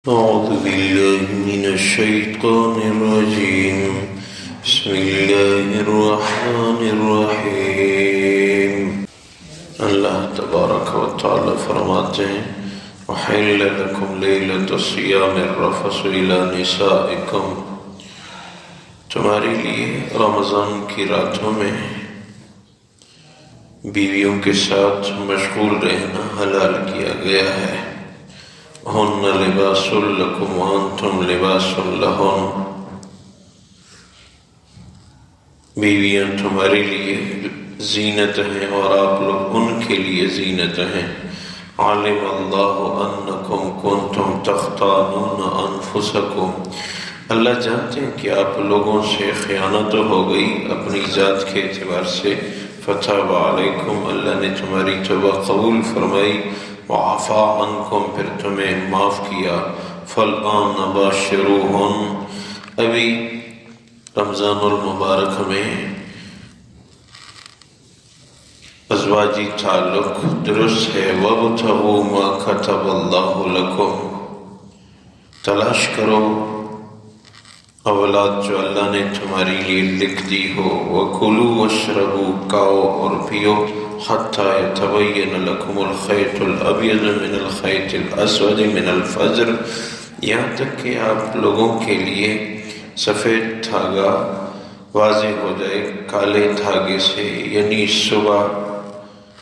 أعوذ بالله من الشيطان الرجيم بسم الله الرحمن الرحيم اللہ تبارک و تعالی فرماتے ہیں وَحِلَّ لَكُمْ لَيْلَةُ الصِّيَامِ الرَّفَثُ إِلَى نِسَائِكُمْ، تمہارے لیے رمضان کی راتوں میں بیویوں کے ساتھ مشغول رہنا حلال کیا گیا ہے۔ ہن لباس لکم وانتم لباس لہن، بیویاں تمہارے لیے زینت ہیں اور آپ لوگ ان کے لیے زینت ہیں۔ علم اللہ انکم کنتم تختانون انفسکم، اللہ جانتے ہیں کہ آپ لوگوں سے خیانت ہو گئی اپنی ذات کے اعتبار سے، فتاب علیکم، اللہ نے تمہاری توبہ قبول فرمائی، وعفا عنکم، پھر تمہیں معاف کیا، فالآن باشروہن، ابھی رمضان المبارک میں ازواجی تعلق درست ہے۔ وابتغوا ما كتب اللہ لکم، تلاش کرو اولاد جو اللہ نے تمہارے لیے لکھ دی ہو۔ وَكُلُوا وَاشْرَبُوا، کھاؤ اور پیو، حَتَّى يَتَبَيَّنَ لَكُمُ الْخَيْطُ الْأَبْيَضُ مِنَ الْخَيْطِ الْأَسْوَدِ مِنَ الْفَجْرِ، یہاں تک کہ آپ لوگوں کے لیے سفید دھاگا واضح ہو جائے کالے دھاگے سے، یعنی صبح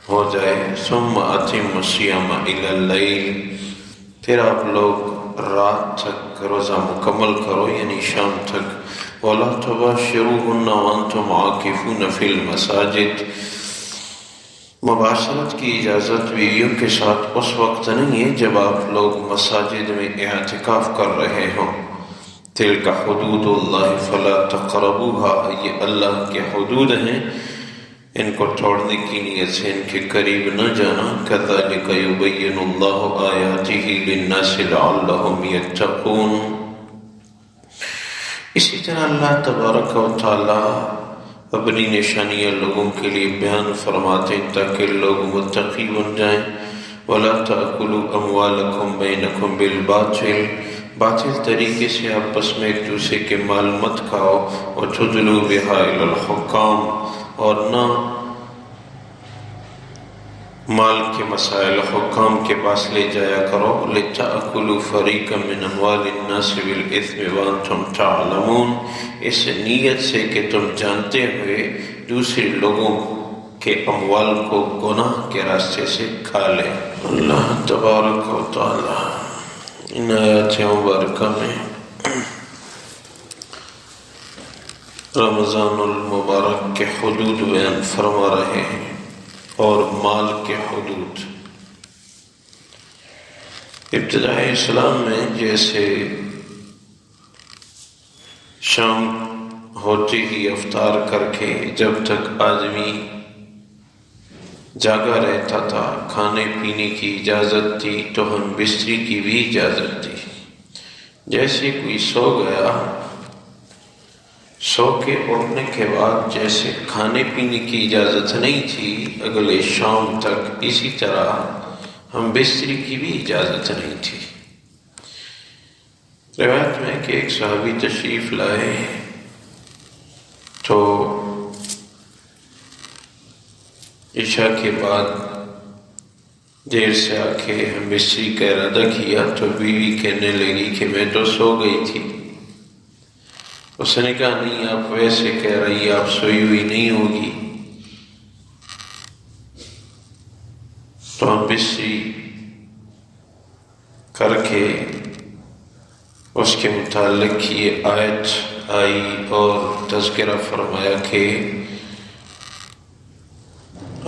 ہو جائے۔ ثُمَّ أَتِمُّوا الصِّيَامَ إِلَى اللَّيْلِ، پھر آپ لوگ رات تک روزہ مکمل کرو، یعنی شام تک۔ وَلَا تُبَاشِرُوهُنَّ وَأَنْتُمْ عَاكِفُونَ فِي الْمَسَاجِدِ، مباشرت کی اجازت بیویوں کے ساتھ اس وقت نہیں ہے جب آپ لوگ مساجد میں اعتکاف کر رہے ہوں۔ تِلْكَ حُدُودُ اللَّهِ فَلَا تَقْرَبُوهَا، یہ اللہ کے حدود ہیں، ان کو توڑنے کی نیت سے ان کے قریب نہ جانا۔ كَذَلِكَ يُبَيِّنُ اللَّهُ آيَاتِهِ لِلنَّاسِ لَعَلَّهُمْ يَتَّقُونَ، اسی طرح اللہ تبارک و تعالی اپنی نشانیاں لوگوں کے لیے بیان فرماتے ہیں تاکہ لوگ متقی بن جائیں۔ وَلَا تَأْكُلُوا أَمْوَالَكُمْ بَيْنَكُمْ بِالْبَاطِلِ، باطل طریقے سے آپس میں ایک دوسرے کے مال مت کھاؤ۔ وَتُدْلُوا بِهَا إِلَى الْحُكَامِ، اور نہ مال کے مسائل حکام کے پاس لے جایا کرو۔ لِتَأْكُلُوا فَرِيقًا مِّنْ أَمْوَالِ النَّاسِ بِالْإِثْمِ وَأَنْتُمْ تَعْلَمُونَ، اس نیت سے کہ تم جانتے ہوئے دوسرے لوگوں کے اموال کو گناہ کے راستے سے کھا لیں۔ اللہ تبارک و تعالی ان آیات مبارکہ میں رمضان المبارک کے حدود بیان فرما رہے ہیں اور مال کے حدود۔ ابتدائی اسلام میں جیسے شام ہوتے ہی افطار کر کے جب تک آدمی جاگا رہتا تھا کھانے پینے کی اجازت تھی، تو ہم بستری کی بھی اجازت تھی۔ جیسے کوئی سو گیا، سو کے اٹھنے کے بعد جیسے کھانے پینے کی اجازت نہیں تھی اگلے شام تک، اسی طرح ہم بستری کی بھی اجازت نہیں تھی۔ روایت میں کہ ایک صحابی تشریف لائے تو عشاء کے بعد دیر سے آ کے ہم بستری کا ارادہ کیا تو بیوی کہنے لگی کہ میں تو سو گئی تھی۔ اس نے کہا نہیں، آپ ویسے کہہ رہی، آپ سوئی ہوئی نہیں ہوگی۔ تو ہم بستری کر کے اس کے متعلق یہ آیت آئی اور تذکرہ فرمایا کہ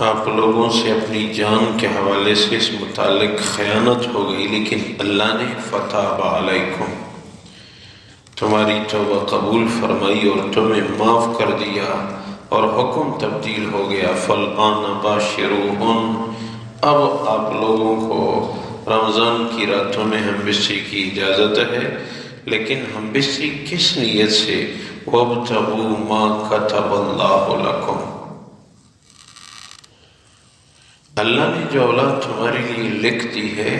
آپ لوگوں سے اپنی جان کے حوالے سے اس متعلق خیانت ہو گئی، لیکن اللہ نے فتاب علیکم، تمہاری توبہ قبول فرمائی اور تمہیں معاف کر دیا اور حکم تبدیل ہو گیا۔ فالآن باشروہن، اب آپ لوگوں کو رمضان کی راتوں میں ہم بستری کی اجازت ہے، لیکن ہم بستری کس نیت سے؟ وابتغوا ما كتب اللہ لکم، اللہ نے جو اولاد تمہارے لیے لکھ دی ہے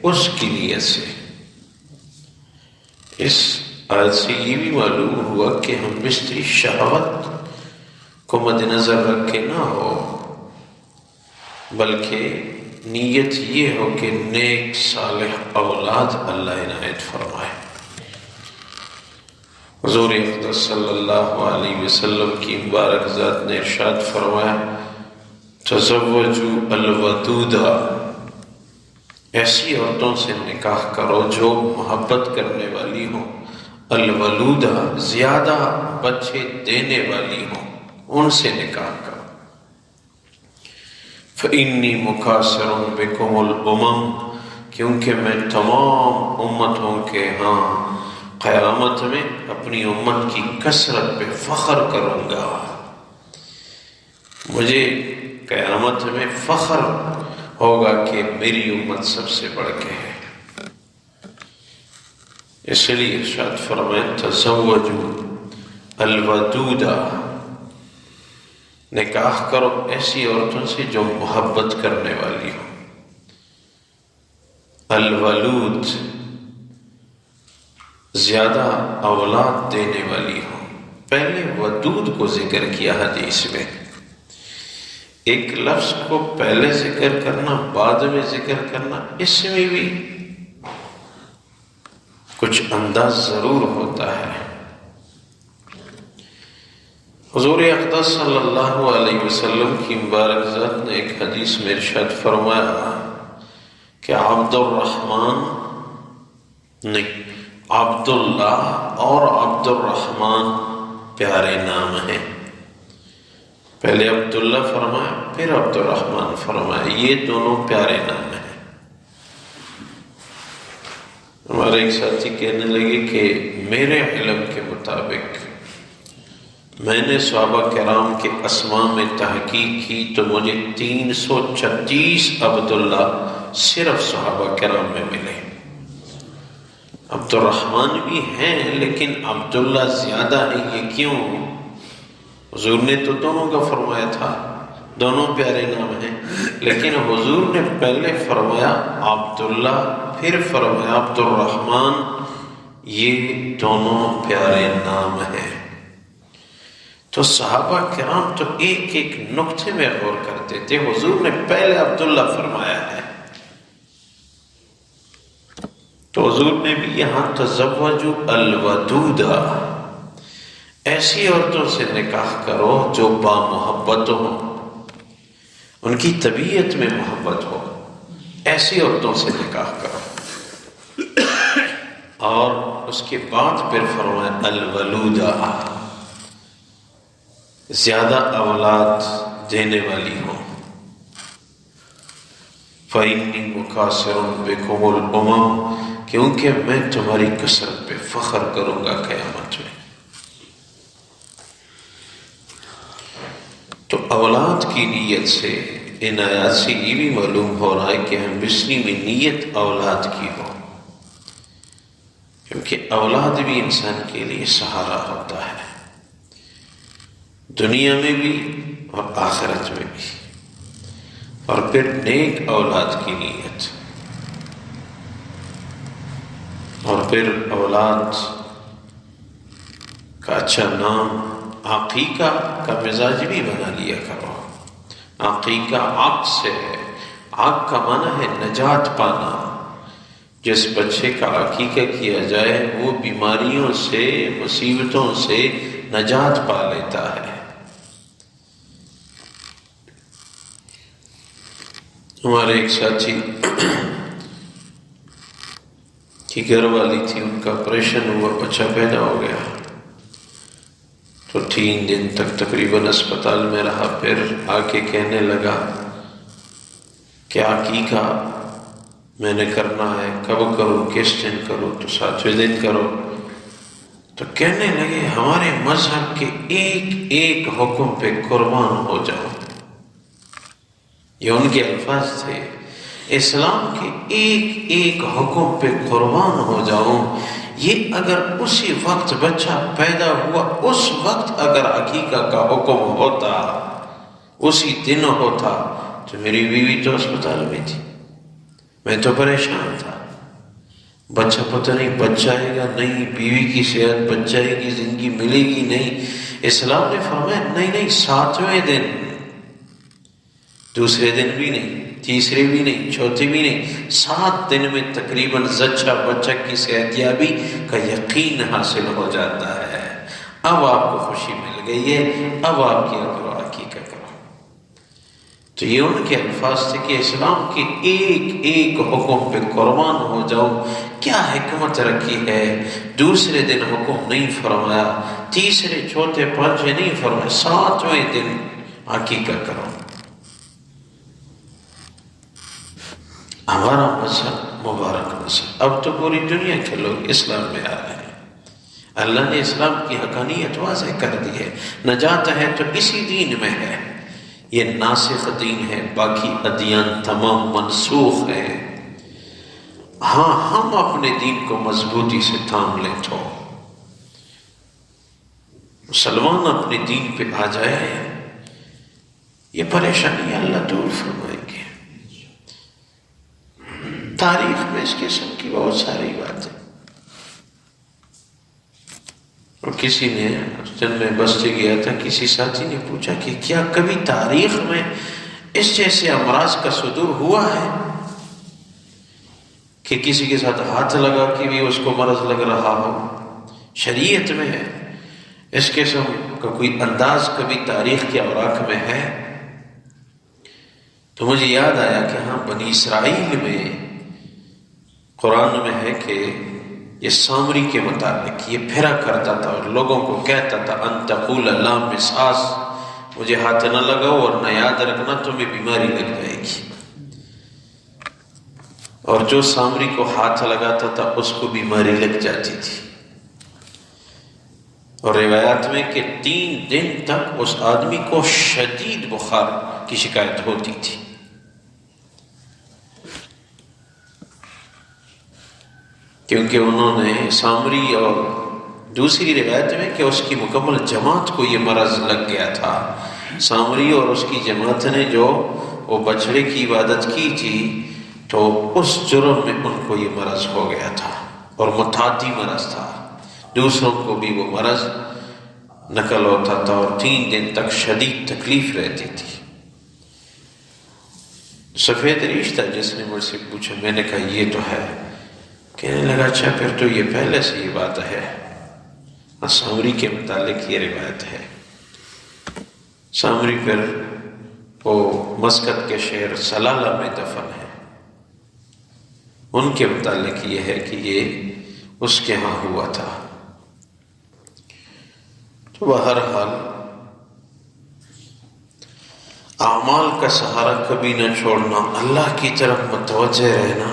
اس کی نیت سے۔ اس آیت سے یہ بھی معلوم ہوا کہ ہم بستری شہوت کو مد نظر رکھ کے نہ ہو، بلکہ نیت یہ ہو کہ نیک صالح اولاد اللہ عنایت فرمائے۔ حضور اقدس صلی اللہ علیہ وسلم کی مبارک ذات نے ارشاد فرمایا تزوجوا الودودہ، ایسی عورتوں سے نکاح کرو جو محبت کرنے والی ہوں، الولودہ زیادہ بچے دینے والی ہوں، ان سے نکاح کرو۔ فإنی مکاثر بکم الامم، کیونکہ میں تمام امتوں کے ہاں قیامت میں اپنی امت کی کثرت پہ فخر کروں گا، مجھے قیامت میں فخر ہوگا کہ میری امت سب سے بڑھ کے ہے۔ اس لیے ارشاد فرمائے تزوجوا الودودہ، نکاح کرو ایسی عورتوں سے جو محبت کرنے والی ہو۔ الولود زیادہ اولاد دینے والی ہو۔ پہلے ودود کو ذکر کیا حدیث میں، ایک لفظ کو پہلے ذکر کرنا بعد میں ذکر کرنا، اس میں بھی کچھ انداز ضرور ہوتا ہے۔ حضور اقدس صلی اللہ علیہ وسلم کی مبارک ذات نے ایک حدیث میں ارشاد فرمایا کہ عبد الرحمن نہیں، عبداللہ اور عبد الرحمن پیارے نام ہیں۔ پہلے عبداللہ فرمایا پھر عبد الرحمن فرمایا، یہ دونوں پیارے نام ہیں۔ ہمارے ایک ساتھی کہنے لگے کہ میرے علم کے مطابق میں نے صحابہ کرام کے اسماء میں تحقیق کی تو مجھے 336 عبداللہ صرف صحابہ کرام میں ملے۔ عبد الرحمن بھی ہیں لیکن عبداللہ زیادہ ہیں۔ یہ کیوں؟ حضور نے تو دونوں کا فرمایا تھا، دونوں پیارے نام ہیں، لیکن حضور نے پہلے فرمایا عبداللہ پھر فرمایا عبد الرحمن، یہ دونوں پیارے نام ہیں۔ تو صحابہ کرام تو ایک ایک نقطے میں غور کرتے تھے، حضور نے پہلے عبداللہ فرمایا ہے تو حضور نے بھی یہاں تزوجوا الودودہ، ایسی عورتوں سے نکاح کرو جو با محبت ہو، ان کی طبیعت میں محبت ہو، ایسی عورتوں سے نکاح کرو۔ اور اس کے بعد پھر فرمایا الولودہ، زیادہ اولاد دینے والی ہو۔ فإنی مکاثر بکم الامم، کیونکہ میں تمہاری کثرت پہ فخر کروں گا قیامت میں۔ تو اولاد کی نیت سے ان آیات سے یہ بھی معلوم ہو رہا ہے کہ ہم بسنی میں نیت اولاد کی ہو، کیونکہ اولاد بھی انسان کے لیے سہارا ہوتا ہے، دنیا میں بھی اور آخرت میں بھی۔ اور پھر نیک اولاد کی نیت، اور پھر اولاد کا اچھا نام، عقیقہ کا مزاج بھی بنا لیا کرو۔ عقیقہ عق سے ہے، عق کا معنی ہے نجات پانا۔ جس بچے کا عقیقہ کیا جائے وہ بیماریوں سے، مصیبتوں سے نجات پا لیتا ہے۔ ہمارے ایک ساتھی کی گھر والی تھی، ان کا آپریشن ہوا، بچہ پیدا ہو گیا تو 3 دن تک تقریباً اسپتال میں رہا، پھر آ کے کہنے لگا کہ عقیقہ میں نے کرنا ہے، کب کروں، کس دن کروں؟ تو 7ویں دن کرو۔ تو کہنے لگے ہمارے مذہب کے ایک ایک حکم پہ قربان ہو جاؤ، یہ ان کے الفاظ تھے، اسلام کے ایک ایک حکم پہ قربان ہو جاؤں۔ یہ اگر اسی وقت بچہ پیدا ہوا، اس وقت اگر عقیقہ کا حکم ہوتا، اسی دن ہوتا، تو میری بیوی تو اسپتال میں تھی، میں تو پریشان تھا، بچہ پتہ نہیں بچ جائے گا نہیں، بیوی کی صحت بچ جائے گی، زندگی ملے گی نہیں، اسلام نے فرمایا نہیں 7ویں دن، دوسرے دن بھی نہیں، تیسرے بھی نہیں، چوتھے بھی نہیں، 7 دن میں تقریباً زچہ بچہ کی صحت یابی کا یقین حاصل ہو جاتا ہے۔ اب آپ کو خوشی مل گئی ہے، اب آپ کیا کرو، عقیقہ کرو۔ تو یہ ان کے الفاظ تھے کہ اسلام کے ایک ایک حکم پہ قربان ہو جاؤ۔ کیا حکمت رکھی ہے؟ دوسرے دن حکم نہیں فرمایا، تیسرے چوتھے پانچویں نہیں فرمایا، 7ویں دن عقیقہ کرو۔ ہمارا مذہب مبارک مذہب، اب تو پوری دنیا کے لوگ اسلام میں آ رہے ہیں۔ اللہ نے اسلام کی حقانیت واضح کر دی ہے، نجات ہے تو اسی دین میں ہے، یہ ناسخ دین ہے، باقی ادیان تمام منسوخ ہیں۔ ہاں ہم اپنے دین کو مضبوطی سے تھام لیں تو مسلمان اپنے دین پہ آ جائے، یہ پریشانی اللہ دور فرمائیں گے۔ تاریخ میں اس قسم کی بہت ساری باتیں، اور کسی نے اس دن میں بستی گیا تھا، کسی ساتھی نے پوچھا کہ کیا کبھی تاریخ میں اس جیسے امراض کا صدور ہوا ہے کہ کسی کے ساتھ ہاتھ لگا کے بھی اس کو مرض لگ رہا ہو؟ شریعت میں اس قسم کا کوئی انداز کبھی تاریخ کے اوراق میں ہے؟ تو مجھے یاد آیا کہ ہاں بنی اسرائیل میں قرآن میں ہے کہ یہ سامری کے متعلق یہ پھرا کرتا تھا اور لوگوں کو کہتا تھا ان تقول لا مساس، مجھے ہاتھ نہ لگاؤ اور نہ یاد رکھنا تمہیں بیماری لگ جائے گی، اور جو سامری کو ہاتھ لگاتا تھا اس کو بیماری لگ جاتی تھی، اور روایات میں کہ 3 دن تک اس آدمی کو شدید بخار کی شکایت ہوتی تھی۔ کیونکہ انہوں نے سامری، اور دوسری روایت میں کہ اس کی مکمل جماعت کو یہ مرض لگ گیا تھا، سامری اور اس کی جماعت نے جو وہ بچڑے کی عبادت کی تھی تو اس جرم میں ان کو یہ مرض ہو گیا تھا، اور متعدی مرض تھا، دوسروں کو بھی وہ مرض نقل ہوتا تھا، اور 3 دن تک شدید تکلیف رہتی تھی۔ سفید ریش تھا جس نے مجھ سے پوچھا، میں نے کہا یہ تو ہے، کہنے لگا اچھا پھر تو یہ پہلے سے یہ بات ہے، سامری کے متعلق یہ روایت ہے۔ سامری پھر وہ مسقط کے شہر سلالہ میں دفن ہے، ان کے متعلق یہ ہے کہ یہ اس کے ہاں ہوا تھا۔ تو بہرحال اعمال کا سہارا کبھی نہ چھوڑنا، اللہ کی طرف متوجہ رہنا۔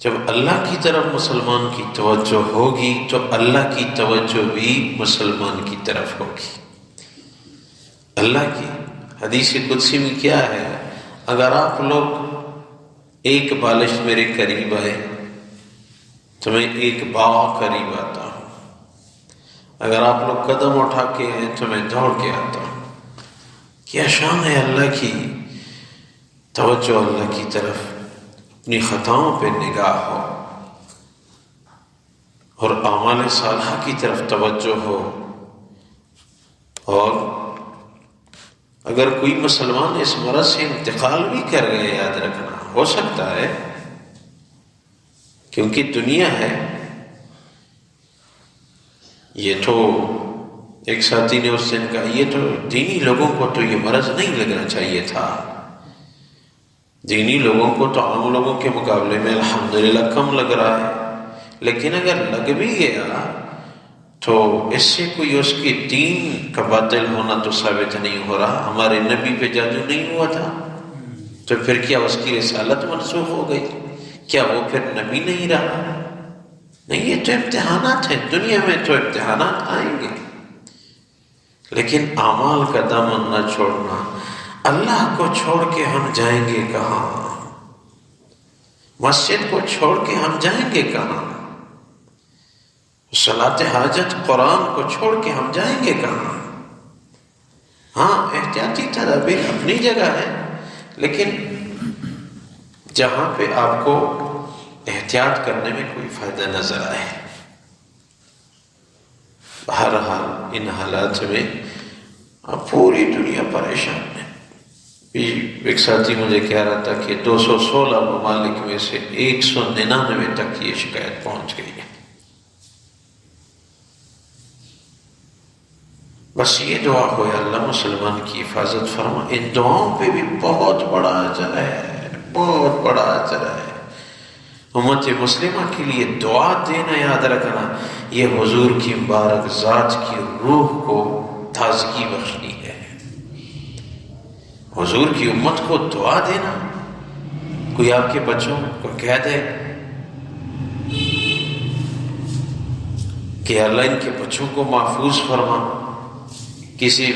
جب اللہ کی طرف مسلمان کی توجہ ہوگی تو اللہ کی توجہ بھی مسلمان کی طرف ہوگی۔ اللہ کی حدیث قدسی میں کیا ہے؟ اگر آپ لوگ ایک بالش میرے قریب آئے تو میں ایک باغ قریب آتا ہوں، اگر آپ لوگ قدم اٹھا کے ہیں تو میں دوڑ کے آتا ہوں۔ کیا شان ہے اللہ کی توجہ، اللہ کی طرف اپنی خطاؤں پہ نگاہ ہو اور اعمال صالحہ کی طرف توجہ ہو۔ اور اگر کوئی مسلمان اس مرض سے انتقال بھی کر گئے، یاد رکھنا ہو سکتا ہے، کیونکہ دنیا ہے یہ تو ایک ساتھی نے اس دن کہا یہ تو دینی لوگوں کو تو یہ مرض نہیں لگنا چاہیے تھا، دینی لوگوں کو تو عام لوگوں کے مقابلے میں الحمدللہ کم لگ رہا ہے، لیکن اگر لگ بھی گیا تو اس سے کوئی اس کے دین کا باطل ہونا تو ثابت نہیں ہو رہا۔ ہمارے نبی پہ جادو نہیں ہوا تھا تو پھر کیا اس کی رسالت منسوخ ہو گئی؟ کیا وہ پھر نبی نہیں رہا؟ نہیں، یہ تو امتحانات ہیں، دنیا میں تو امتحانات آئیں گے، لیکن اعمال کا دامن نہ چھوڑنا۔ اللہ کو چھوڑ کے ہم جائیں گے کہاں؟ مسجد کو چھوڑ کے ہم جائیں گے کہاں؟ صلاۃ حاجت قرآن کو چھوڑ کے ہم جائیں گے کہاں؟ ہاں احتیاطی تدابیر اپنی جگہ ہے، لیکن جہاں پہ آپ کو احتیاط کرنے میں کوئی فائدہ نظر آئے۔ بہرحال ان حالات میں اب پوری دنیا پریشان ہے۔ ایک ساتھی مجھے کہہ رہا تھا کہ 216 ممالک میں سے 199 تک یہ شکایت پہنچ گئی ہے۔ بس یہ دعا ہو اللہ مسلمان کی حفاظت فرما۔ ان دعاؤں پہ بھی بہت بڑا اجر ہے، بہت بڑا اجر ہے۔ امت مسلمہ کے لیے دعا دینا یاد رکھنا، یہ حضور کی مبارک ذات کی روح کو تازگی بخشنی ہے۔ حضور کی امت کو دعا دینا، کوئی آپ کے بچوں کو کہہ دے کہ اللہ ان کے بچوں کو محفوظ فرما، کسی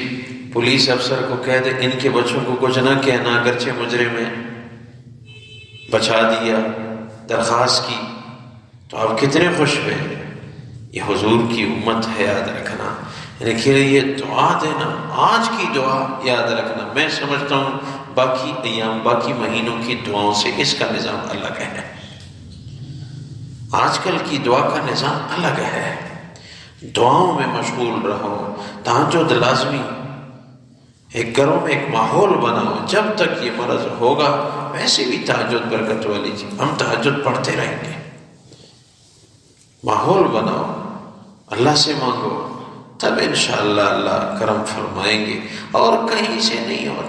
پولیس افسر کو کہہ دے ان کے بچوں کو کچھ نہ کہنا اگرچہ مجرم ہے، بچا دیا، درخواست کی، تو آپ کتنے خوش ہوئے۔ یہ حضور کی امت ہے، یاد رکھنا۔ دیکھیے یہ دعا دینا، آج کی دعا یاد رکھنا، میں سمجھتا ہوں باقی ایام، باقی مہینوں کی دعاؤں سے اس کا نظام الگ ہے۔ آج کل کی دعا کا نظام الگ ہے۔ دعاؤں میں مشغول رہو، تہجد لازمی، ایک گھروں میں ایک ماحول بناؤ۔ جب تک یہ مرض ہوگا ویسے بھی تہجد برکت والی چیز، ہم تہجد پڑھتے رہیں گے۔ ماحول بناؤ، اللہ سے مانگو، تب انشاءاللہ اللہ کرم فرمائیں گے، اور کہیں سے نہیں ہوتا۔